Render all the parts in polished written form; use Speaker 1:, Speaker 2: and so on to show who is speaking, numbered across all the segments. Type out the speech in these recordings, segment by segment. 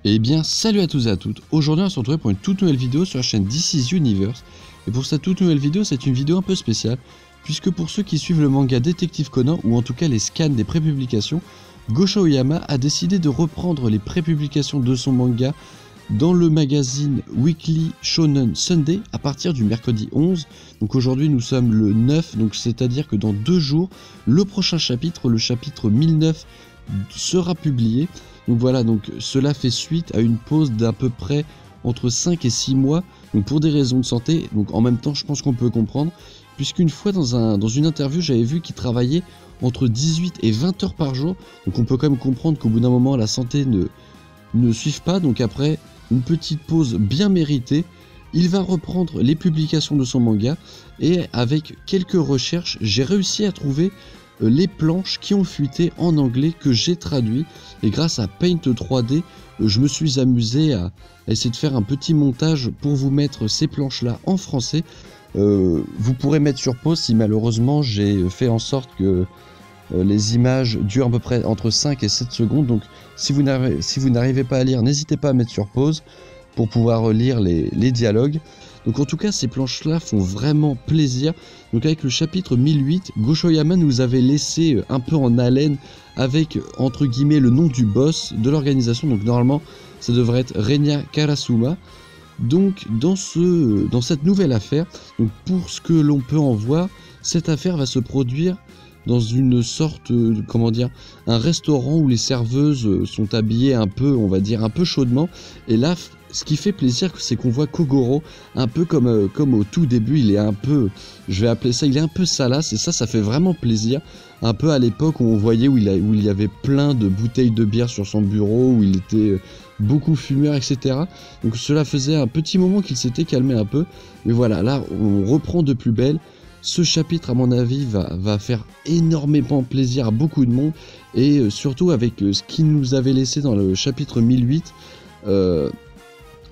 Speaker 1: Eh bien, salut à tous et à toutes. Aujourd'hui, on se retrouve pour une toute nouvelle vidéo sur la chaîne DC's Universe. Et pour cette toute nouvelle vidéo, c'est une vidéo un peu spéciale, puisque pour ceux qui suivent le manga Détective Conan, ou en tout cas les scans des prépublications, Gosho Oyama a décidé de reprendre les prépublications de son manga dans le magazine Weekly Shonen Sunday à partir du mercredi 11. Donc aujourd'hui, nous sommes le 9, donc c'est-à-dire que dans 2 jours, le prochain chapitre, le chapitre 1009, sera publié. Donc voilà, donc cela fait suite à une pause d'à peu près entre 5 et 6 mois, donc pour des raisons de santé. Donc en même temps, je pense qu'on peut comprendre, puisqu'une fois dans une interview, j'avais vu qu'il travaillait entre 18 et 20 heures par jour. Donc on peut quand même comprendre qu'au bout d'un moment, la santé ne suive pas. Donc après une petite pause bien méritée, il va reprendre les publications de son manga, et avec quelques recherches, j'ai réussi à trouver les planches qui ont fuité en anglais que j'ai traduit, et grâce à Paint 3D je me suis amusé à essayer de faire un petit montage pour vous mettre ces planches là en français. Vous pourrez mettre sur pause si malheureusement j'ai fait en sorte que les images durent à peu près entre 5 et 7 secondes, donc si vous n'arrivez pas à lire, n'hésitez pas à mettre sur pause pour pouvoir lire les dialogues. Donc en tout cas, ces planches là font vraiment plaisir. Donc avec le chapitre 1008, Gosho Oyama nous avait laissé un peu en haleine avec entre guillemets le nom du boss de l'organisation. Donc normalement ça devrait être Renya Karasuma. Donc dans cette nouvelle affaire, donc pour ce que l'on peut en voir, cette affaire va se produire dans une sorte, comment dire, un restaurant où les serveuses sont habillées un peu, on va dire, un peu chaudement. Et là, ce qui fait plaisir, c'est qu'on voit Kogoro, un peu comme au tout début, il est un peu, je vais appeler ça, il est un peu salace, et ça fait vraiment plaisir. Un peu à l'époque où on voyait où il y avait plein de bouteilles de bière sur son bureau, où il était beaucoup fumeur, etc. Donc cela faisait un petit moment qu'il s'était calmé un peu. Mais voilà, là, on reprend de plus belle. Ce chapitre, à mon avis, va faire énormément plaisir à beaucoup de monde, et surtout avec ce qu'il nous avait laissé dans le chapitre 1008.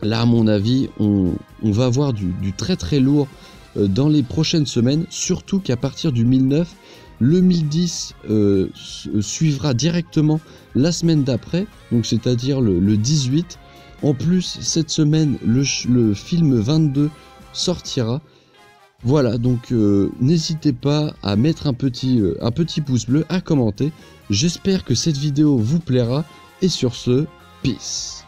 Speaker 1: Là, à mon avis, on va avoir du très très lourd dans les prochaines semaines, surtout qu'à partir du 1009, le 1010 suivra directement la semaine d'après, donc c'est-à-dire le 18. En plus, cette semaine, le film 22 sortira. Voilà, donc n'hésitez pas à mettre un petit pouce bleu, à commenter. J'espère que cette vidéo vous plaira, et sur ce, peace.